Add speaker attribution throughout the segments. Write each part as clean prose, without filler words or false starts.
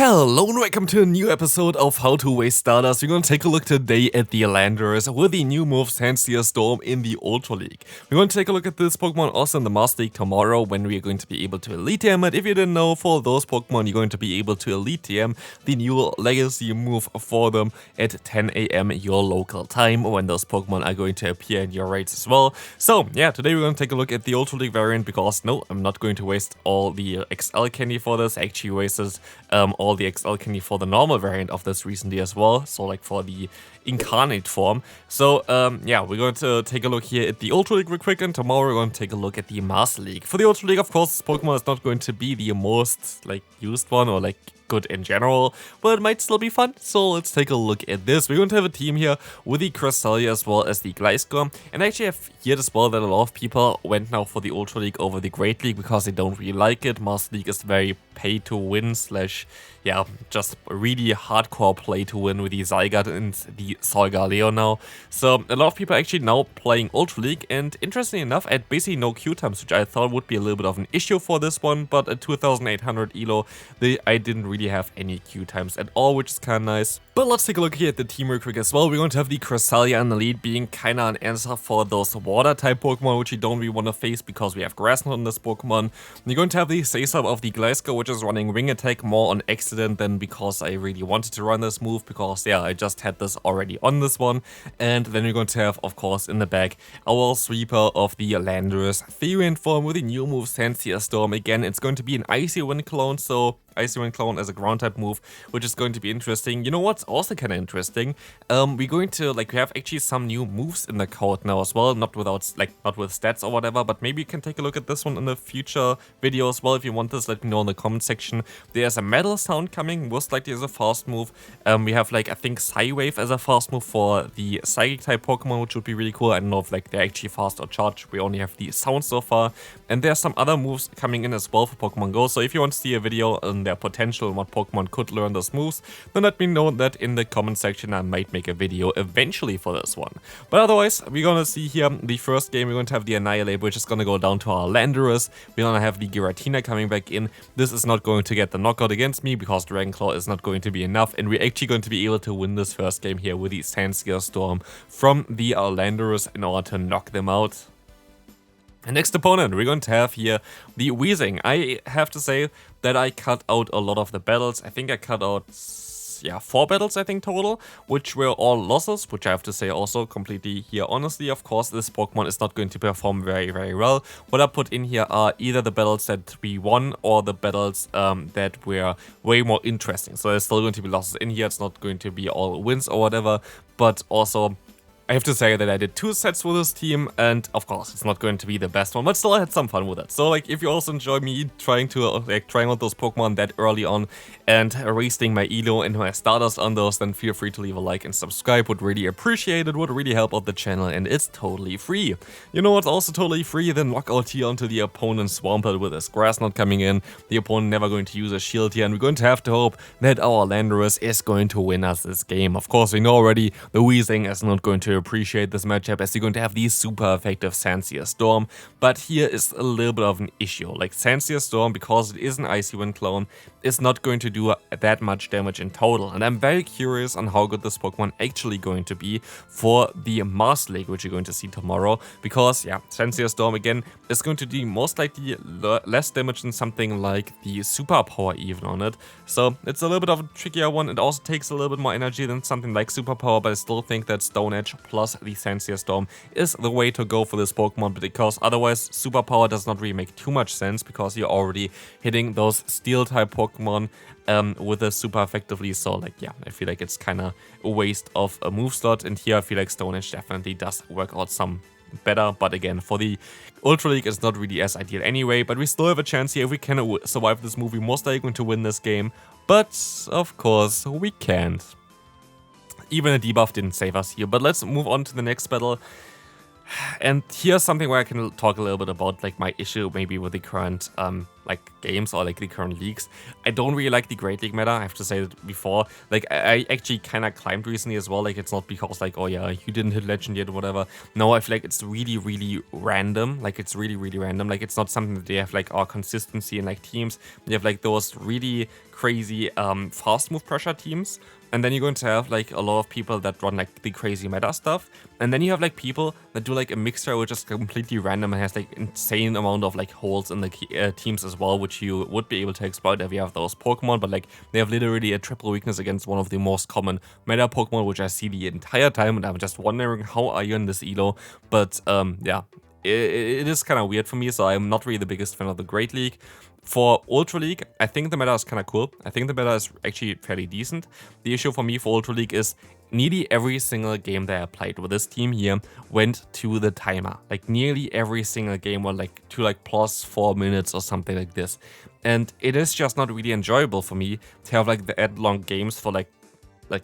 Speaker 1: Hello and welcome to a new episode of How to Waste Stardust. We're going to take a look today at the Landorus with the new move Sandsear Storm in the Ultra League. We're going to take a look at this Pokemon also in the Master League tomorrow when we are going to be able to Elite TM it. If you didn't know, for those Pokemon you're going to be able to Elite TM the new Legacy move for them at 10 AM your local time when those Pokemon are going to appear in your raids as well. So yeah, today we're going to take a look at the Ultra League variant because no, I'm not going to waste all the XL candy for this. I actually wasted all the XL candy for the normal variant of this recently as well, so like for the incarnate form. So yeah, we're going to take a look here at the Ultra League real quick, and tomorrow we're going to take a look at the Master League. For the Ultra League, of course, this Pokemon is not going to be the most like used one or like good in general, but it might still be fun. So let's take a look at this. We're going to have a team here with the Cresselia as well as the Gliscor, and I actually have heard as well that a lot of people went now for the Ultra League over the Great League because they don't really like it. Master League is very pay to win slash yeah, just really hardcore play to win with the Zygarde and the Solgaleo now. So a lot of people are actually now playing Ultra League, and interestingly enough, I had basically no Q times, which I thought would be a little bit of an issue for this one, but at 2800 elo, I didn't really have any Q times at all, which is kind of nice. But let's take a look here at the team real quick as well. We're going to have the Cresselia in the lead, being kind of an answer for those water type Pokemon, which you don't really want to face because we have Grass Knot on this Pokemon. You're going to have the Sasab of the Gliscor, which is running Wing Attack more on accident than because I really wanted to run this move, because yeah, I just had this already on this one. And then we're going to have, of course, in the back, our sweeper of the Landorus Therian form with the new move Sandsear Storm. Again, it's going to be an Icy Wind clone, so Icy Wind clone as a ground type move, which is going to be interesting. You know what's also kind of interesting? We're going to we have actually some new moves in the code now as well, not with stats or whatever, but maybe you can take a look at this one in a future video as well. If you want this, let me know in the comment section. There's a metal sound coming, most likely as a fast move. We have I think Psywave as a fast move for the Psychic type Pokemon, which would be really cool. I don't know if they're actually fast or charged. We only have the sound so far. And there's some other moves coming in as well for Pokemon Go. So if you want to see a video on their potential and what Pokemon could learn those moves, then let me know that in the comment section. I might make a video eventually for this one. But otherwise, we're gonna see here the first game. We're going to have the Annihilate, which is gonna go down to our Landorus. We're gonna have the Giratina coming back in. This is not going to get the knockout against me because Dragon Claw is not going to be enough, and we're actually going to be able to win this first game here with the Sandsear Storm from the Landorus in order to knock them out. The next opponent we're going to have here, the Weezing. I have to say that I cut out a lot of the battles. I think I cut out 4 battles, I think, total, which were all losses, which I have to say also completely here honestly. Of course, this Pokemon is not going to perform very, very well. What I put in here are either the battles that we won or the battles that were way more interesting. So there's still going to be losses in here. It's not going to be all wins or whatever, but also I have to say that I did 2 sets with this team, and of course it's not going to be the best one, but still I had some fun with it. So if you also enjoy me trying out those Pokemon that early on and wasting my Elo and my Stardust on those, then feel free to leave a like and subscribe. Would really appreciate it, would really help out the channel, and it's totally free. You know what's also totally free? Then lock out here onto the opponent's Swampert with his Grass Knot coming in. The opponent never going to use a shield here, and we're going to have to hope that our Landorus is going to win us this game. Of course, we know already the Weezing is not going to appreciate this matchup, as you're going to have the super effective Sandsear Storm, but here is a little bit of an issue. Sandsear Storm, because it is an Icy Wind clone, is not going to do that much damage in total, and I'm very curious on how good this Pokemon actually going to be for the Master League, which you're going to see tomorrow, because yeah, Sandsear Storm again is going to do most likely less damage than something like the Superpower even on it, so it's a little bit of a trickier one. It also takes a little bit more energy than something like Superpower, but I still think that Stone Edge plus the Sandsear Storm is the way to go for this Pokemon, because otherwise Superpower does not really make too much sense, because you're already hitting those Steel type Pokemon with this super effectively. So yeah, I feel like it's kind of a waste of a move slot, and here I feel like Stone Edge definitely does work out some better, but again, for the Ultra League it's not really as ideal anyway. But we still have a chance here. If we can survive this move, we're most likely going to win this game, but of course we can't. Even a debuff didn't save us here. But let's move on to the next battle. And here's something where I can talk a little bit about my issue maybe with the current like games or like the current leagues. I don't really like the Great League meta, I have to say that before. Like I actually kind of climbed recently as well. Like it's not because like, oh yeah, you didn't hit Legend yet or whatever. No, I feel like it's really random. Like it's really random. Like it's not something that they have like our consistency in like teams. You have like those really crazy fast move pressure teams. And then you're going to have like a lot of people that run like the crazy meta stuff. And then you have like people that do like a mixture which is completely random and has like insane amount of like holes in the teams as well, which you would be able to exploit if you have those Pokemon. But like they have literally a triple weakness against one of the most common meta Pokemon, which I see the entire time. And I'm just wondering, how are you in this elo? But yeah, it is kind of weird for me. So I'm not really the biggest fan of the Great League. For Ultra League, I think the meta is kind of cool. I think the meta is actually fairly decent. The issue for me for Ultra League is nearly every single game that I played with this team here went to the timer. Like nearly every single game went like to like plus 4 minutes or something like this. And it is just not really enjoyable for me to have like the long games for like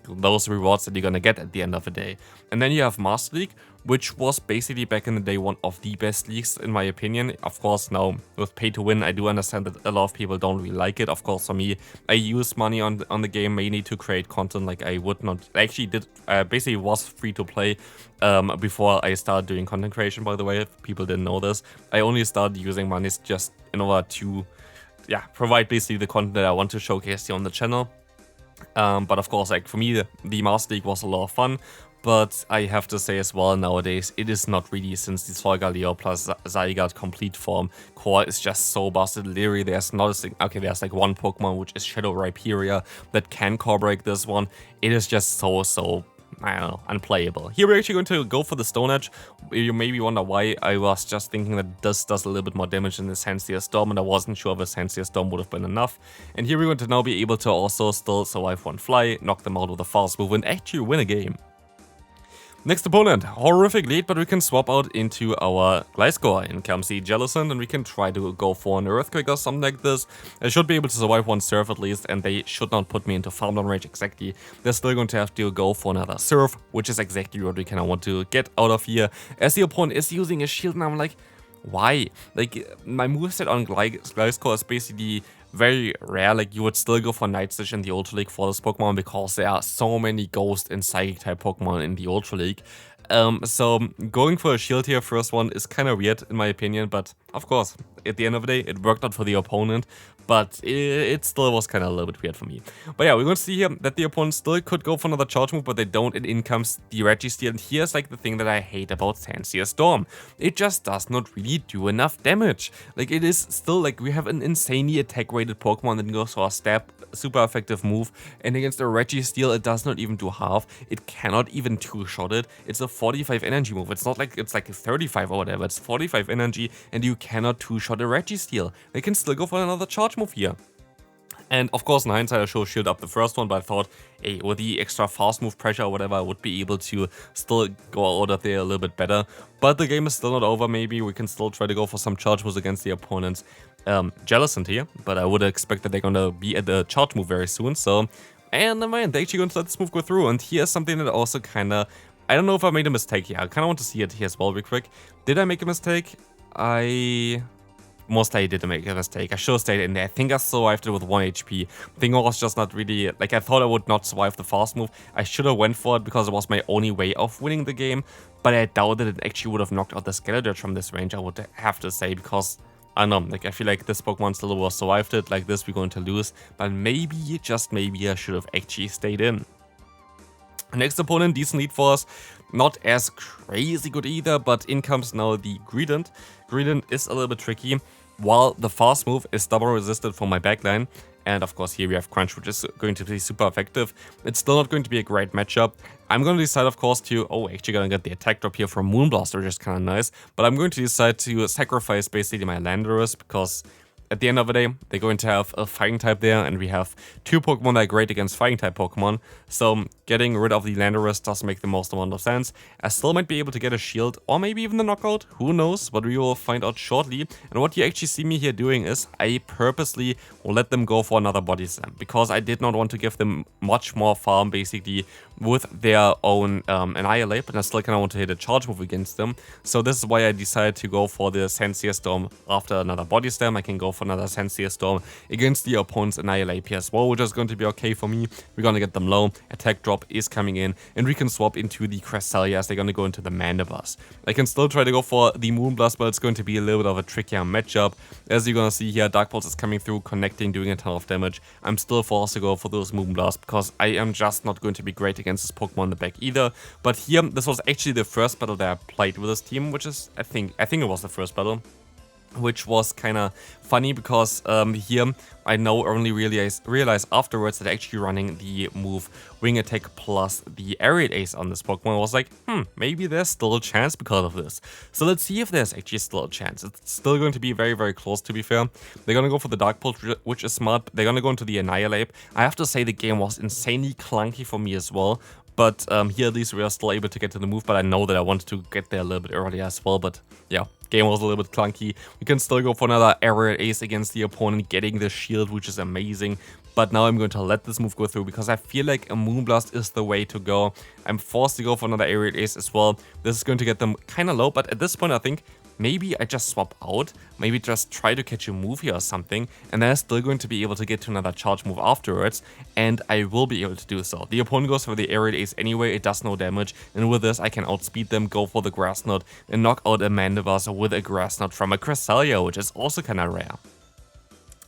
Speaker 1: those rewards that you're gonna get at the end of the day. And then you have Master League, which was basically back in the day one of the best leagues in my opinion. Of course, now with pay to win, I do understand that a lot of people don't really like it. Of course, for me, I use money on the game mainly to create content. Like I would not, I actually did, basically was free to play before I started doing content creation, by the way, if people didn't know this. I only started using money just in order to, yeah, provide basically the content that I want to showcase here on the channel. But of course, like for me, the Master League was a lot of fun. But I have to say as well, nowadays, it is not really, since the Solgaleo plus Zygarde complete form core is just so busted. Literally, there's not a thing. Okay, there's like one Pokemon, which is Shadow Rhyperior, that can core break this one. It is just so, I don't know, unplayable. Here we're actually going to go for the Stone Edge. You maybe wonder why. I was just thinking that this does a little bit more damage than the Sandsear Storm, and I wasn't sure if a Sandsear Storm would have been enough. And here we're going to now be able to also still survive one fly, knock them out with a fast move, and actually win a game. Next opponent, horrific lead, but we can swap out into our Gliscor. In comes the Jellicent, and we can try to go for an Earthquake or something like this. I should be able to survive one Surf at least, and they should not put me into farm down range exactly. They're still going to have to go for another Surf, which is exactly what we kind of want to get out of here. As the opponent is using a shield, and I'm like, why? Like, my moveset on Gliscor is basically very rare. Like you would still go for Night Stitch in the Ultra League for this Pokemon because there are so many Ghost and Psychic type Pokemon in the Ultra League. So going for a shield here first one is kind of weird in my opinion, but of course at the end of the day it worked out for the opponent, but it still was kind of a little bit weird for me. But yeah, we're going to see here that the opponent still could go for another charge move, but they don't, and in comes the Registeel. And here's like the thing that I hate about Sandsear Storm. It just does not really do enough damage. Like it is still like we have an insanely attack rated Pokemon that goes for a stab, super effective move, and against a Registeel it does not even do half. It cannot even two-shot it. It's a 45 energy move. It's not like it's like a 35 or whatever. It's 45 energy and you cannot two-shot a Registeel. They can still go for another charge move here. And of course in hindsight I should have shielded up the first one, but I thought, hey, with the extra fast move pressure or whatever I would be able to still go out of there a little bit better. But the game is still not over. Maybe we can still try to go for some charge moves against the opponents. Jellicent here, but I would expect that they're gonna be at the charge move very soon. So, and never mind, they're actually going to let this move go through. And here's something that also kinda, I don't know if I made a mistake here. I kinda want to see it here as well real quick. Did I make a mistake? Most likely did make a mistake. I should have stayed in there. I think I survived it with 1 HP. I think I was just not really, like I thought I would not survive the fast move. I should have went for it because it was my only way of winning the game. But I doubt that it actually would have knocked out the Skeledirge from this range, I would have to say, because I don't know, like I feel like this Pokemon still would have survived it. Like this we're going to lose. But maybe, just maybe I should have actually stayed in. Next opponent, decent lead for us. Not as crazy good either, but in comes now the Greedent. Greedent is a little bit tricky. While the fast move is double resisted for my backline, and of course here we have Crunch, which is going to be super effective, it's still not going to be a great matchup. I'm going to decide, of course, to, actually gonna get the attack drop here from Moonblast, which is kind of nice, but I'm going to decide to sacrifice basically my Landorus, because at the end of the day, they're going to have a Fighting type there, and we have two Pokemon that are great against Fighting type Pokemon, so getting rid of the Landorus does make the most amount of sense. I still might be able to get a shield, or maybe even the knockout, who knows, but we will find out shortly. And what you actually see me here doing is, I purposely will let them go for another Body Slam, because I did not want to give them much more farm, basically, with their own Annihilate, but I still kind of want to hit a charge move against them. So this is why I decided to go for the Sandsear Storm after another Body Slam. I can go for another Sandsear Storm against the opponent's Annihilate as well, which is going to be okay for me. We're going to get them low, attack drop is coming in, and we can swap into the Cresselia as they're going to go into the Mandibus. I can still try to go for the Moonblast, but it's going to be a little bit of a trickier matchup. As you're going to see here, Dark Pulse is coming through, connecting, doing a ton of damage. I'm still forced to go for those Moonblast because I am just not going to be great against this Pokemon in the back either. But here, this was actually the first battle that I played with this team, which is, I think it was the first battle, which was kind of funny because here I now only realize afterwards that actually running the move Wing Attack plus the Aerial Ace on this Pokemon was like, maybe there's still a chance because of this. So let's see if there's actually still a chance. It's still going to be very, very close, to be fair. They're going to go for the Dark Pulse, which is smart. They're going to go into the Annihilate. I have to say the game was insanely clunky for me as well. But here at least we are still able to get to the move, but I know that I wanted to get there a little bit earlier as well, but yeah, game was a little bit clunky. We can still go for another Aerial Ace against the opponent, getting the shield, which is amazing. But now I'm going to let this move go through because I feel like a Moonblast is the way to go. I'm forced to go for another Aerial Ace as well. This is going to get them kind of low, but at this point I think maybe I just swap out, maybe just try to catch a move here or something, and then I'm still going to be able to get to another charge move afterwards, and I will be able to do so. The opponent goes for the Aerial Ace anyway, it does no damage, and with this I can outspeed them, go for the Grass Knot, and knock out a Mandibus with a Grass Knot from a Cresselia, which is also kinda rare.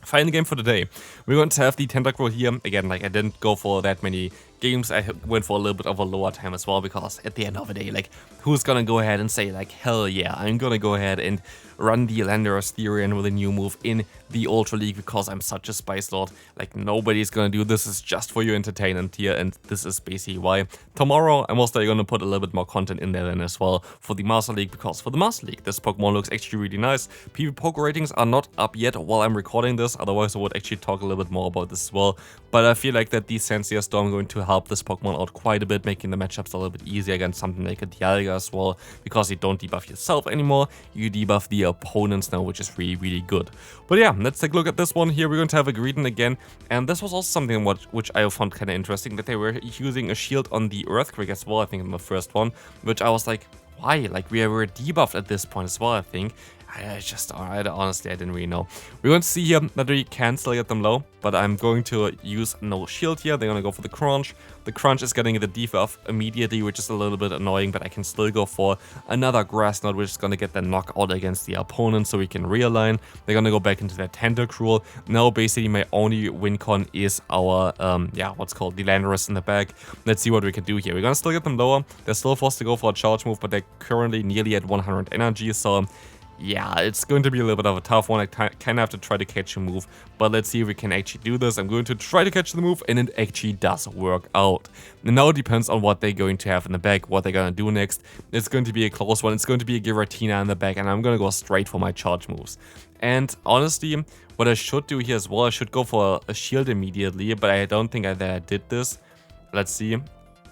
Speaker 1: Final game for today. We're going to have the Tentacruel here. Again, like I didn't go for that many games. I went for a little bit of a lower time as well because at the end of the day, like, who's gonna go ahead and say like, hell yeah, I'm gonna go ahead and run the Landorus Therian with a new move in the Ultra League because I'm such a Spice Lord. Like, nobody's gonna do this. Is just for your entertainment here, and this is basically why. Tomorrow I'm also gonna put a little bit more content in there then as well for the Master League, because for the Master League this Pokemon looks actually really nice. PvP Poke ratings are not up yet while I'm recording this, otherwise I would actually talk a little bit more about this as well. But I feel like that the Sandsear Storm are going to help this Pokemon out quite a bit, making the matchups a little bit easier against something like a Dialga as well, because you don't debuff yourself anymore, you debuff the opponents now, which is really, really good. But yeah, let's take a look at this one here. We're going to have a Greedent again, and this was also something which I found kind of interesting, that they were using a shield on the Earthquake as well, I think in the first one, which I was like, why? Like, we were debuffed at this point as well, I think. Honestly, I didn't really know. We're going to see here that we can still get them low, but I'm going to use no shield here. They're going to go for the Crunch. The Crunch is getting the debuff immediately, which is a little bit annoying, but I can still go for another Grass Knot, which is going to get the knockout against the opponent, so we can realign. They're going to go back into their Tentacruel. Now, basically, my only win con is our, what's called the Landorus in the back. Let's see what we can do here. We're going to still get them lower. They're still forced to go for a charge move, but they're currently nearly at 100 energy, so yeah, it's going to be a little bit of a tough one. I kind of have to try to catch a move, but let's see if we can actually do this. I'm going to try to catch the move, and it actually does work out. And now it depends on what they're going to have in the back, what they're going to do next. It's going to be a close one. It's going to be a Giratina in the back, and I'm going to go straight for my charge moves. And honestly, what I should do here as well, I should go for a shield immediately, but I don't think that I did this. Let's see.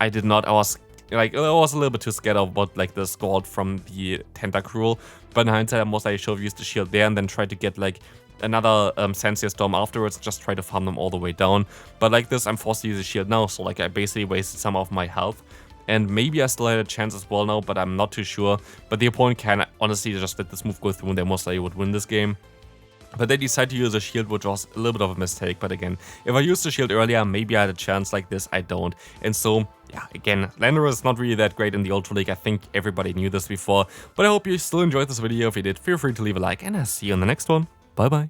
Speaker 1: I did not. I was a little bit too scared about like the Scald from the Tentacruel, but in hindsight I most likely should have used the shield there and then tried to get like another Sandsear Storm afterwards, just try to farm them all the way down. But like this, I'm forced to use the shield now, so like I basically wasted some of my health. And maybe I still had a chance as well now, but I'm not too sure. But the opponent can honestly just let this move go through and they most likely would win this game. But they decided to use a shield, which was a little bit of a mistake. But again, if I used the shield earlier, maybe I had a chance. Like this, I don't. And so, yeah, again, Landorus is not really that great in the Ultra League. I think everybody knew this before. But I hope you still enjoyed this video. If you did, feel free to leave a like, and I'll see you in the next one. Bye bye.